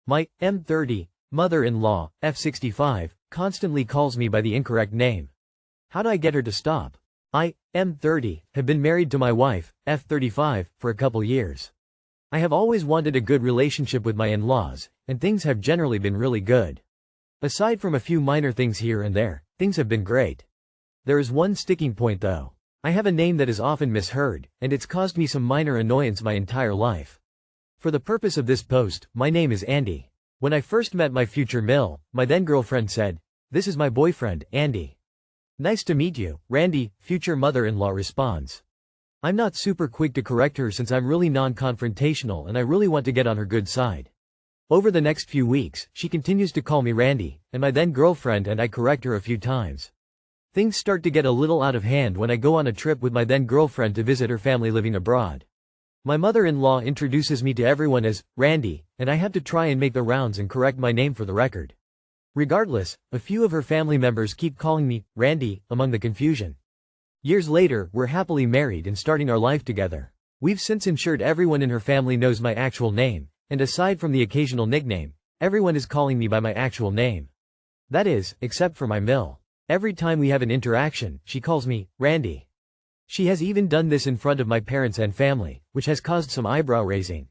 My M30 mother-in-law, F65, constantly calls me by the incorrect name. How do I get her to stop? I, M30, have been married to my wife, F35, for a couple years. I have always wanted a good relationship with my in-laws, and things have generally been really good. Aside from a few minor things here and there, things have been great. There is one sticking point though. I have a name that is often misheard, and it's caused me some minor annoyance my entire life. For the purpose of this post, my name is Andy. When I first met my future mill, my then girlfriend said, "This is my boyfriend, Andy." "Nice to meet you, Randy," future mother-in-law responds. I'm not super quick to correct her since I'm really non-confrontational and I really want to get on her good side. Over the next few weeks, she continues to call me Randy, and my then girlfriend and I correct her a few times. Things start to get a little out of hand when I go on a trip with my then girlfriend to visit her family living abroad. My mother-in-law introduces me to everyone as Randy, and I have to try and make the rounds and correct my name for the record. Regardless, a few of her family members keep calling me Randy among the confusion. Years later, we're happily married and starting our life together. We've since ensured everyone in her family knows my actual name, and aside from the occasional nickname, everyone is calling me by my actual name. That is, except for my mill. Every time we have an interaction, she calls me Randy. She has even done this in front of my parents and family, which has caused some eyebrow raising.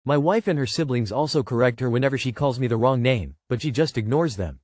My wife and her siblings also correct her whenever she calls me the wrong name, but she just ignores them.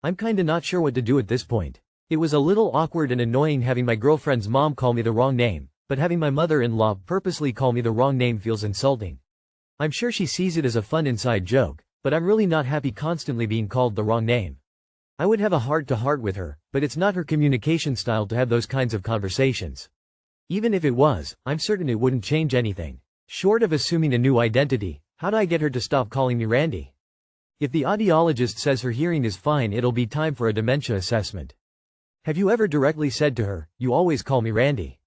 I'm kinda not sure what to do at this point. It was a little awkward and annoying having my girlfriend's mom call me the wrong name, but having my mother-in-law purposely call me the wrong name feels insulting. I'm sure she sees it as a fun inside joke, but I'm really not happy constantly being called the wrong name. I would have a heart-to-heart with her, but it's not her communication style to have those kinds of conversations. Even if it was, I'm certain it wouldn't change anything. Short of assuming a new identity, how do I get her to stop calling me Randy? If the audiologist says her hearing is fine, it'll be time for a dementia assessment. Have you ever directly said to her, "You always call me Randy.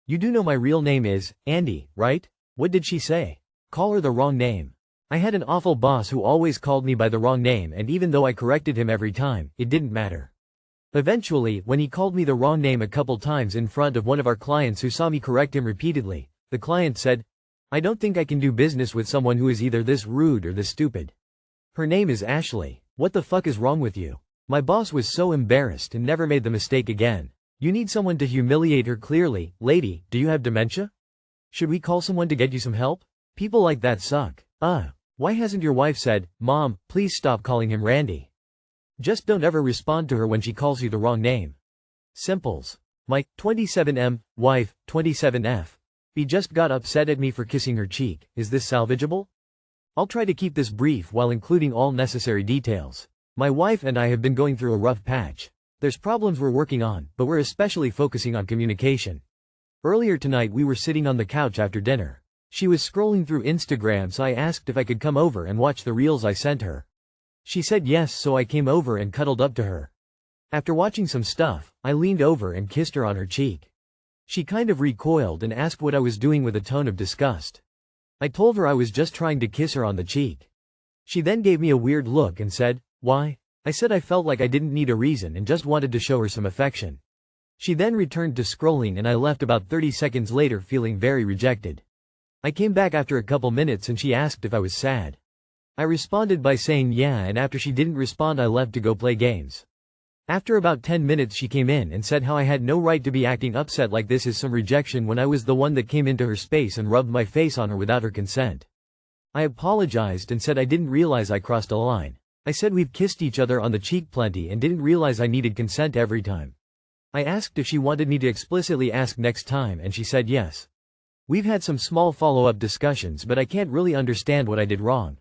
You do know my real name is Andy, right?" What did she say? Call her the wrong name. I had an awful boss who always called me by the wrong name, and even though I corrected him every time, it didn't matter. Eventually, when he called me the wrong name a couple times in front of one of our clients who saw me correct him repeatedly, the client said, "I don't think I can do business with someone who is either this rude or this stupid. Her name is Ashley. What the fuck is wrong with you?" My boss was so embarrassed and never made the mistake again. You need someone to humiliate her clearly. "Lady, do you have dementia? Should we call someone to get you some help?" People like that suck. Why hasn't your wife said, "Mom, please stop calling him Randy"? Just don't ever respond to her when she calls you the wrong name. Simples. My 27M wife, 27F. He just got upset at me for kissing her cheek. Is this salvageable? I'll try to keep this brief while including all necessary details. My wife and I have been going through a rough patch. There's problems we're working on, but we're especially focusing on communication. Earlier tonight we were sitting on the couch after dinner. She was scrolling through Instagram, so I asked if I could come over and watch the reels I sent her. She said yes, so I came over and cuddled up to her. After watching some stuff, I leaned over and kissed her on her cheek. She kind of recoiled and asked what I was doing with a tone of disgust. I told her I was just trying to kiss her on the cheek. She then gave me a weird look and said, "Why?" I said I felt like I didn't need a reason and just wanted to show her some affection. She then returned to scrolling and I left about 30 seconds later feeling very rejected. I came back after a couple minutes and she asked if I was sad. I responded by saying yeah, and after she didn't respond I left to go play games. After about 10 minutes she came in and said how I had no right to be acting upset like this, is some rejection when I was the one that came into her space and rubbed my face on her without her consent. I apologized and said I didn't realize I crossed a line. I said we've kissed each other on the cheek plenty and didn't realize I needed consent every time. I asked if she wanted me to explicitly ask next time and she said yes. We've had some small follow-up discussions, but I can't really understand what I did wrong.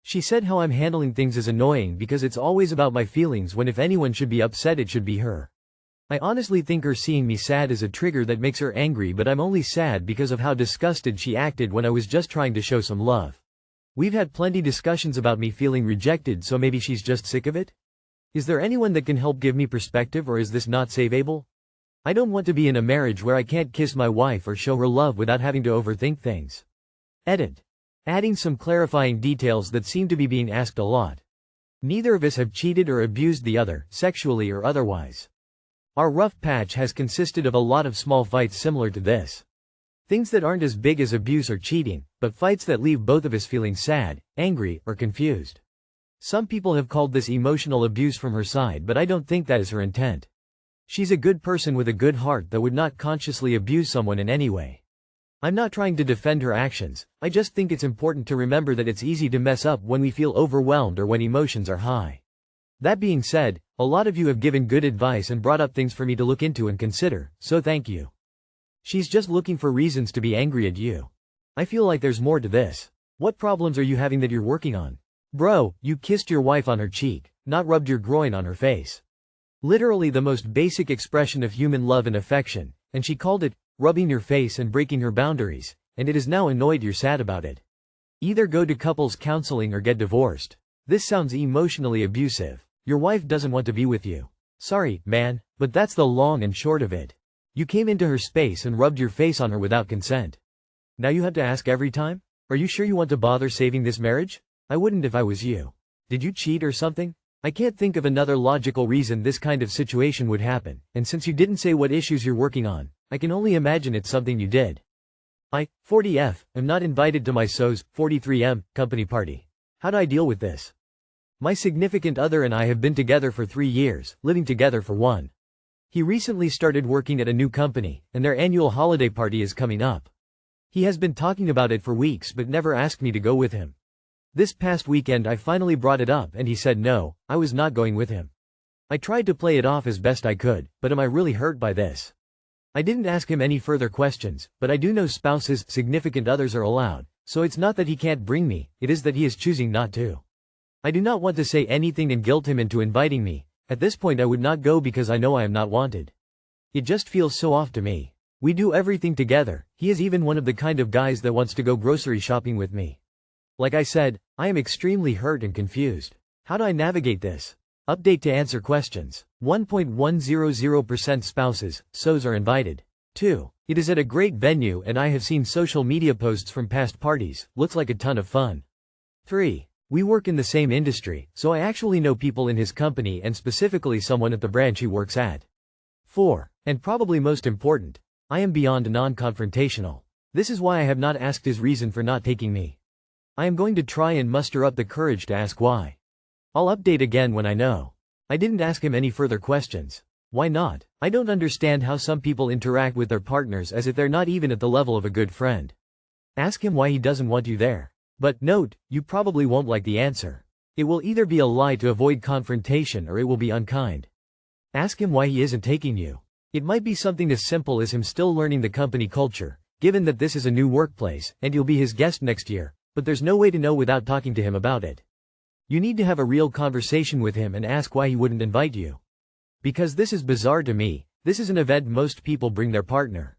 She said how I'm handling things is annoying because it's always about my feelings when if anyone should be upset it should be her. I honestly think her seeing me sad is a trigger that makes her angry, but I'm only sad because of how disgusted she acted when I was just trying to show some love. We've had plenty discussions about me feeling rejected, so maybe she's just sick of it? Is there anyone that can help give me perspective, or is this not savable? I don't want to be in a marriage where I can't kiss my wife or show her love without having to overthink things. Edit. Adding some clarifying details that seem to be being asked a lot. Neither of us have cheated or abused the other, sexually or otherwise. Our rough patch has consisted of a lot of small fights similar to this. Things that aren't as big as abuse or cheating, but fights that leave both of us feeling sad, angry, or confused. Some people have called this emotional abuse from her side, but I don't think that is her intent. She's a good person with a good heart that would not consciously abuse someone in any way. I'm not trying to defend her actions, I just think it's important to remember that it's easy to mess up when we feel overwhelmed or when emotions are high. That being said, a lot of you have given good advice and brought up things for me to look into and consider, so thank you. She's just looking for reasons to be angry at you. I feel like there's more to this. What problems are you having that you're working on? Bro, you kissed your wife on her cheek, not rubbed your groin on her face. Literally the most basic expression of human love and affection, and she called it rubbing your face and breaking her boundaries, and it is now annoyed you're sad about it. Either go to couples counseling or get divorced. This sounds emotionally abusive. Your wife doesn't want to be with you. Sorry, man, but that's the long and short of it. You came into her space and rubbed your face on her without consent. Now you have to ask every time? Are you sure you want to bother saving this marriage? I wouldn't if I was you. Did you cheat or something? I can't think of another logical reason this kind of situation would happen, and since you didn't say what issues you're working on, I can only imagine it's something you did. I, 40F, am not invited to my SO's 43M company party. How do I deal with this? My significant other and I have been together for 3 years, living together for 1. He recently started working at a new company, and their annual holiday party is coming up. He has been talking about it for weeks but never asked me to go with him. This past weekend I finally brought it up and he said no, I was not going with him. I tried to play it off as best I could, but am I really hurt by this? I didn't ask him any further questions, but I do know spouses, significant others are allowed, so it's not that he can't bring me, it is that he is choosing not to. I do not want to say anything and guilt him into inviting me. At this point I would not go because I know I am not wanted. It just feels so off to me. We do everything together, he is even one of the kind of guys that wants to go grocery shopping with me. Like I said, I am extremely hurt and confused. How do I navigate this? Update to answer questions. 1.100% spouses, SOs are invited. 2. It is at a great venue and I have seen social media posts from past parties, looks like a ton of fun. 3. We work in the same industry, so I actually know people in his company and specifically someone at the branch he works at. 4. And probably most important, I am beyond non-confrontational. This is why I have not asked his reason for not taking me. I am going to try and muster up the courage to ask why. I'll update again when I know. I didn't ask him any further questions. Why not? I don't understand how some people interact with their partners as if they're not even at the level of a good friend. Ask him why he doesn't want you there. But note, you probably won't like the answer. It will either be a lie to avoid confrontation or it will be unkind. Ask him why he isn't taking you. It might be something as simple as him still learning the company culture, given that this is a new workplace and you'll be his guest next year, but there's no way to know without talking to him about it. You need to have a real conversation with him and ask why he wouldn't invite you. Because this is bizarre to me, this is an event most people bring their partner.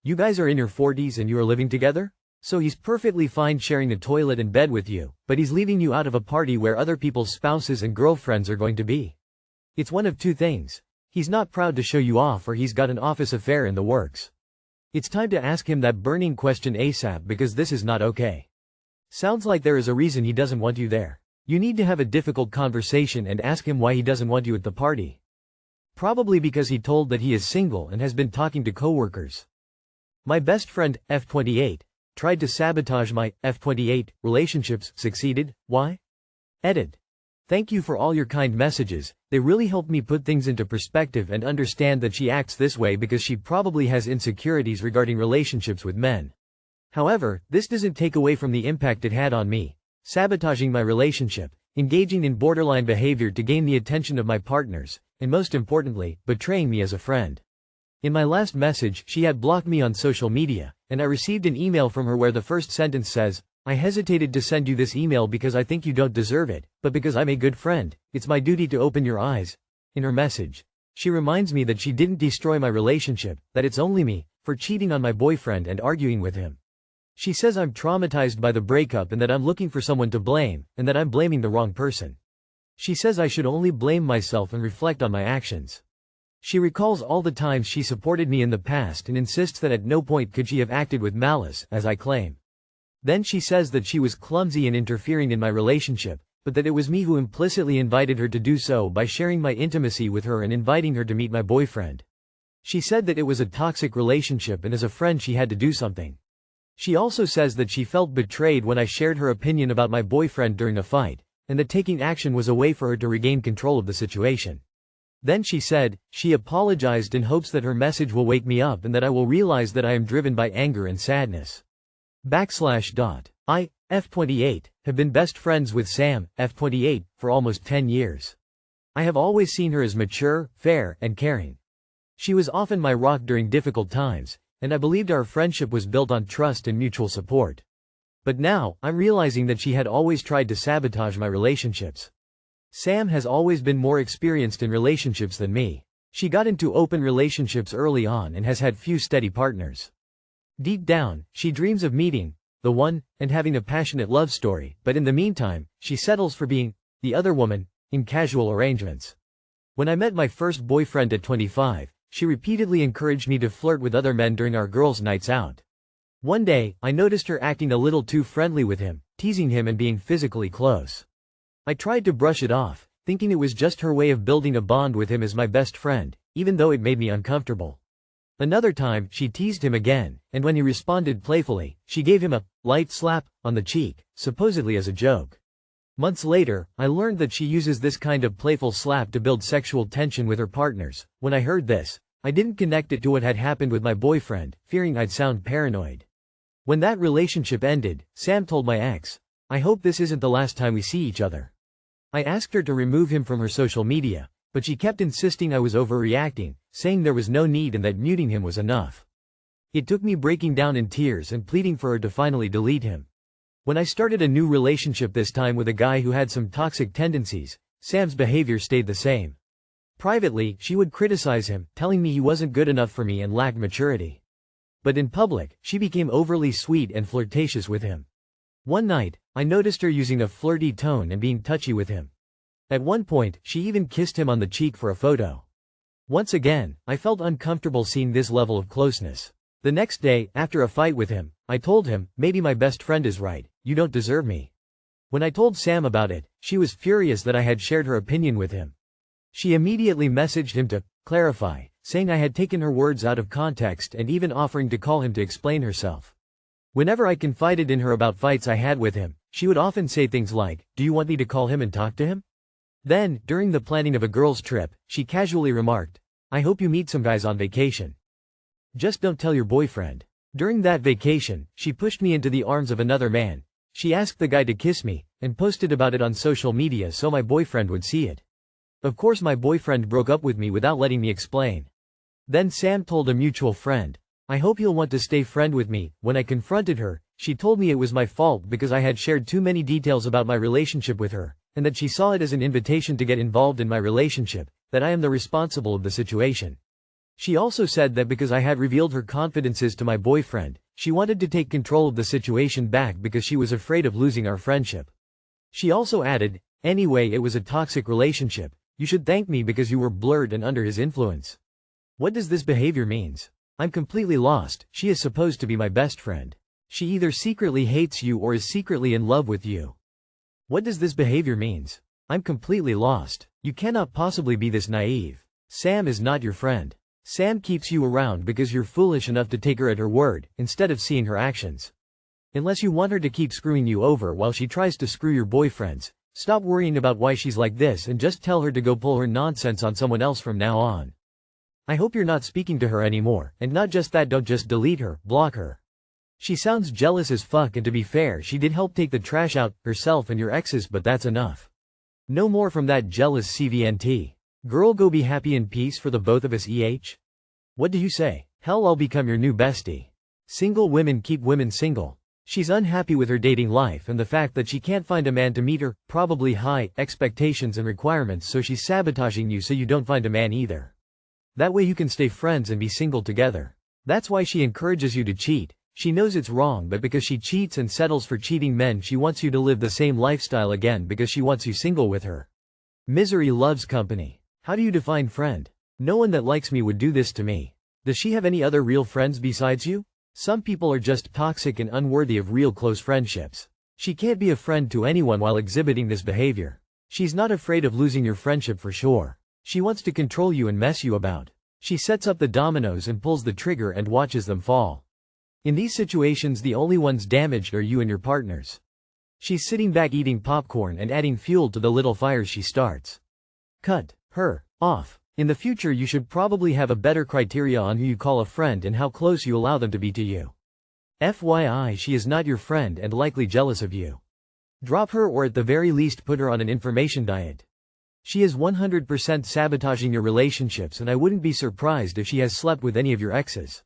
You guys are in your 40s and you are living together? So he's perfectly fine sharing the toilet and bed with you, but he's leaving you out of a party where other people's spouses and girlfriends are going to be. It's one of two things. He's not proud to show you off or he's got an office affair in the works. It's time to ask him that burning question ASAP because this is not okay. Sounds like there is a reason he doesn't want you there. You need to have a difficult conversation and ask him why he doesn't want you at the party. Probably because he told that he is single and has been talking to coworkers. My best friend, F28, tried to sabotage my F28 relationships, succeeded. Why? Edit. Thank you for all your kind messages, they really helped me put things into perspective and understand that she acts this way because she probably has insecurities regarding relationships with men. However, this doesn't take away from the impact it had on me. Sabotaging my relationship, engaging in borderline behavior to gain the attention of my partners, and most importantly, betraying me as a friend. In my last message, she had blocked me on social media, and I received an email from her where the first sentence says, I hesitated to send you this email because I think you don't deserve it, but because I'm a good friend, it's my duty to open your eyes. In her message, she reminds me that she didn't destroy my relationship, that it's only me, for cheating on my boyfriend and arguing with him. She says I'm traumatized by the breakup and that I'm looking for someone to blame, and that I'm blaming the wrong person. She says I should only blame myself and reflect on my actions. She recalls all the times she supported me in the past and insists that at no point could she have acted with malice, as I claim. Then she says that she was clumsy in interfering in my relationship, but that it was me who implicitly invited her to do so by sharing my intimacy with her and inviting her to meet my boyfriend. She said that it was a toxic relationship and as a friend she had to do something. She also says that she felt betrayed when I shared her opinion about my boyfriend during a fight, and that taking action was a way for her to regain control of the situation. Then she said, she apologized in hopes that her message will wake me up and that I will realize that I am driven by anger and sadness. I, F28, have been best friends with Sam, F28, for almost 10 years. I have always seen her as mature, fair, and caring. She was often my rock during difficult times, and I believed our friendship was built on trust and mutual support. But now, I'm realizing that she had always tried to sabotage my relationships. Sam has always been more experienced in relationships than me. She got into open relationships early on and has had few steady partners. Deep down, she dreams of meeting the one and having a passionate love story, but in the meantime, she settles for being the other woman in casual arrangements. When I met my first boyfriend at 25, she repeatedly encouraged me to flirt with other men during our girls' nights out. One day, I noticed her acting a little too friendly with him, teasing him and being physically close. I tried to brush it off, thinking it was just her way of building a bond with him as my best friend, even though it made me uncomfortable. Another time, she teased him again, and when he responded playfully, she gave him a light slap on the cheek, supposedly as a joke. Months later, I learned that she uses this kind of playful slap to build sexual tension with her partners. When I heard this, I didn't connect it to what had happened with my boyfriend, fearing I'd sound paranoid. When that relationship ended, Sam told my ex, "I hope this isn't the last time we see each other." I asked her to remove him from her social media, but she kept insisting I was overreacting, saying there was no need and that muting him was enough. It took me breaking down in tears and pleading for her to finally delete him. When I started a new relationship, this time with a guy who had some toxic tendencies, Sam's behavior stayed the same. Privately, she would criticize him, telling me he wasn't good enough for me and lacked maturity. But in public, she became overly sweet and flirtatious with him. One night, I noticed her using a flirty tone and being touchy with him. At one point, she even kissed him on the cheek for a photo. Once again, I felt uncomfortable seeing this level of closeness. The next day, after a fight with him, I told him, "Maybe my best friend is right, you don't deserve me." When I told Sam about it, she was furious that I had shared her opinion with him. She immediately messaged him to clarify, saying I had taken her words out of context and even offering to call him to explain herself. Whenever I confided in her about fights I had with him, she would often say things like, "Do you want me to call him and talk to him?" Then, during the planning of a girls' trip, she casually remarked, "I hope you meet some guys on vacation. Just don't tell your boyfriend." During that vacation, she pushed me into the arms of another man. She asked the guy to kiss me, and posted about it on social media so my boyfriend would see it. Of course, my boyfriend broke up with me without letting me explain. Then Sam told a mutual friend, "I hope you'll want to stay friend with me." When I confronted her, she told me it was my fault because I had shared too many details about my relationship with her, and that she saw it as an invitation to get involved in my relationship, that I am the responsible of the situation. She also said that because I had revealed her confidences to my boyfriend, she wanted to take control of the situation back because she was afraid of losing our friendship. She also added, "Anyway, it was a toxic relationship. You should thank me because you were blurred and under his influence." What does this behavior means? I'm completely lost. She is supposed to be my best friend. She either secretly hates you or is secretly in love with you. What does this behavior means? I'm completely lost. You cannot possibly be this naive. Sam is not your friend. Sam keeps you around because you're foolish enough to take her at her word, instead of seeing her actions. Unless you want her to keep screwing you over while she tries to screw your boyfriends, stop worrying about why she's like this and just tell her to go pull her nonsense on someone else from now on. I hope you're not speaking to her anymore, and not just that, don't just delete her, block her. She sounds jealous as fuck, and to be fair, she did help take the trash out, herself and your exes, but that's enough. No more from that jealous CVNT. Girl, go be happy in peace for the both of us, What do you say? Hell, I'll become your new bestie. Single women keep women single. She's unhappy with her dating life and the fact that she can't find a man to meet her, probably high expectations and requirements, so she's sabotaging you so you don't find a man either. That way you can stay friends and be single together. That's why she encourages you to cheat. She knows it's wrong, but because she cheats and settles for cheating men, she wants you to live the same lifestyle again because she wants you single with her. Misery loves company. How do you define friend? No one that likes me would do this to me. Does she have any other real friends besides you? Some people are just toxic and unworthy of real close friendships. She can't be a friend to anyone while exhibiting this behavior. She's not afraid of losing your friendship for sure. She wants to control you and mess you about. She sets up the dominoes and pulls the trigger and watches them fall. In these situations, the only ones damaged are you and your partners. She's sitting back eating popcorn and adding fuel to the little fires she starts. Cut her off. In the future you should probably have a better criteria on who you call a friend and how close you allow them to be to you. FYI, she is not your friend and likely jealous of you. Drop her or at the very least put her on an information diet. She is 100% sabotaging your relationships and I wouldn't be surprised if she has slept with any of your exes.